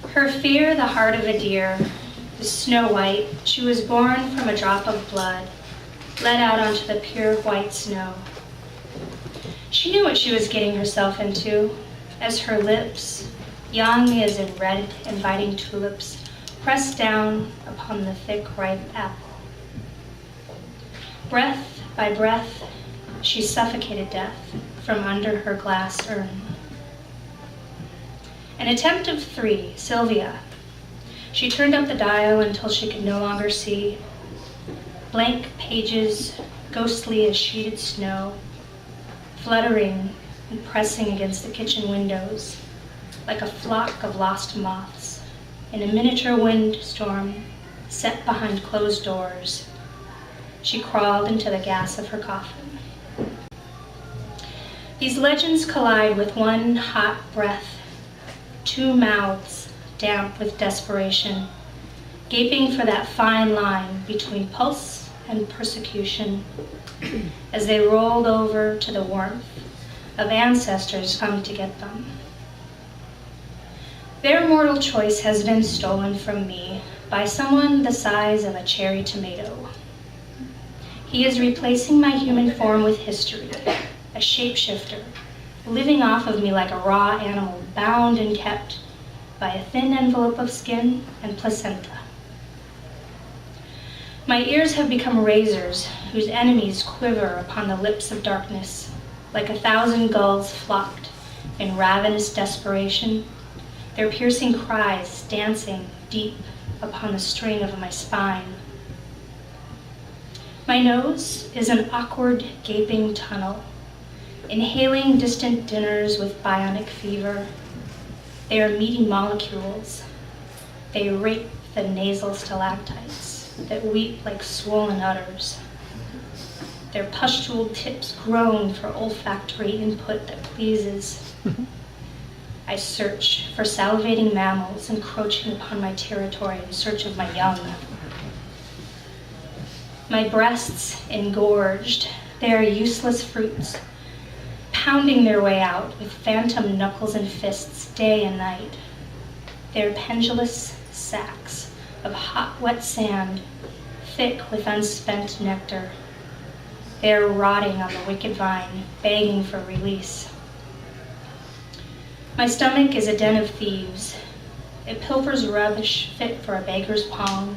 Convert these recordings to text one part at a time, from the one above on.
Her fear the heart of a deer, the Snow White, she was born from a drop of blood, let out onto the pure white snow. She knew what she was getting herself into, as her lips, young as in red, inviting tulips, pressed down upon the thick, ripe apple. Breath by breath, she suffocated death from under her glass urn. An attempt of 3, Sylvia. She turned up the dial until she could no longer see. Blank pages, ghostly as sheeted snow, fluttering and pressing against the kitchen windows like a flock of lost moths in a miniature windstorm set behind closed doors. She crawled into the gas of her coffin. These legends collide with one hot breath, 2 mouths damp with desperation, gaping for that fine line between pulse and persecution as they rolled over to the warmth of ancestors come to get them. Their mortal choice has been stolen from me by someone the size of a cherry tomato. He is replacing my human form with history, a shapeshifter, living off of me like a raw animal, bound and kept by a thin envelope of skin and placenta. My ears have become razors whose enemies quiver upon the lips of darkness, like 1,000 gulls flocked in ravenous desperation, their piercing cries dancing deep upon the string of my spine. My nose is an awkward, gaping tunnel, inhaling distant dinners with bionic fever. They are meaty molecules. They rape the nasal stalactites that weep like swollen udders. Their pustuled tips groan for olfactory input that pleases. I search for salivating mammals encroaching upon my territory in search of my young. My breasts engorged, they are useless fruits, pounding their way out with phantom knuckles and fists day and night. They are pendulous sacks of hot, wet sand, thick with unspent nectar. They are rotting on the wicked vine, begging for release. My stomach is a den of thieves. It pilfers rubbish fit for a beggar's palm,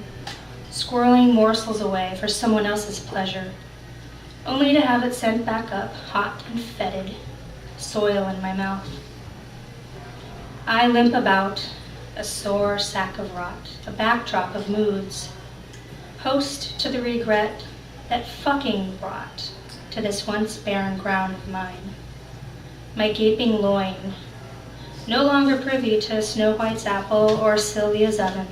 squirreling morsels away for someone else's pleasure, only to have it sent back up, hot and fetid, soil in my mouth. I limp about, a sore sack of rot, a backdrop of moods, host to the regret that fucking brought to this once barren ground of mine. My gaping loin, no longer privy to Snow White's apple or Sylvia's oven.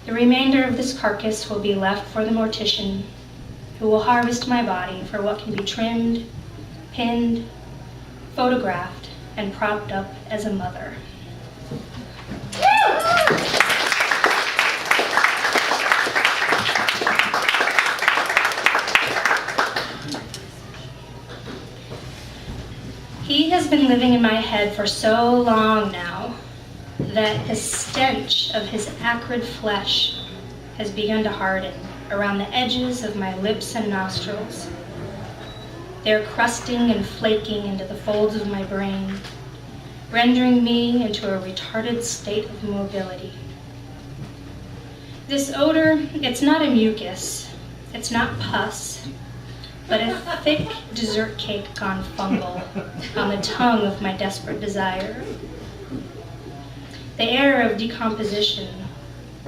The remainder of this carcass will be left for the mortician, who will harvest my body for what can be trimmed, pinned, photographed, and propped up as a mother. He has been living in my head for so long now that the stench of his acrid flesh has begun to harden around the edges of my lips and nostrils. They're crusting and flaking into the folds of my brain, rendering me into a retarded state of mobility. This odor, it's not a mucus, it's not pus, but a thick dessert cake gone fungal on the tongue of my desperate desire. The air of decomposition,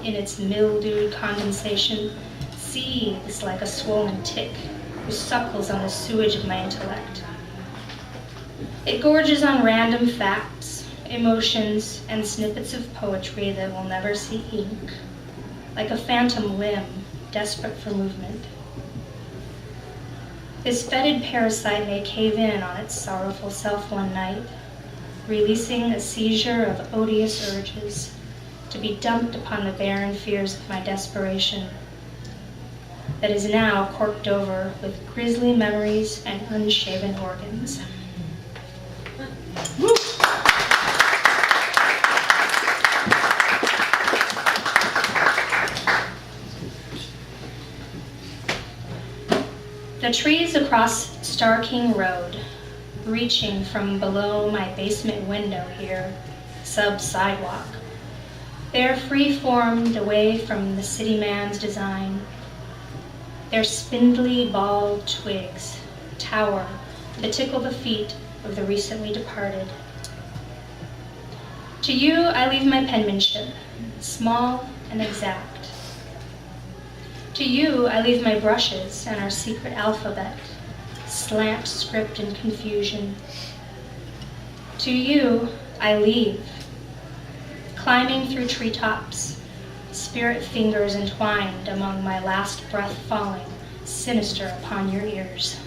in its mildewed condensation, seethes like a swollen tick who suckles on the sewage of my intellect. It gorges on random facts, emotions, and snippets of poetry that will never see ink, like a phantom limb desperate for movement. This fetid parasite may cave in on its sorrowful self one night, releasing a seizure of odious urges to be dumped upon the barren fears of my desperation that is now corked over with grisly memories and unshaven organs. The trees across Star King Road, reaching from below my basement window here, sub-sidewalk. They're free-formed away from the city man's design. Their spindly, bald twigs tower to tickle the feet of the recently departed. To you, I leave my penmanship, small and exact. To you, I leave my brushes and our secret alphabet, slant script and confusion. To you, I leave, climbing through treetops, spirit fingers entwined among my last breath falling, sinister upon your ears.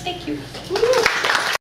Thank you. Woo!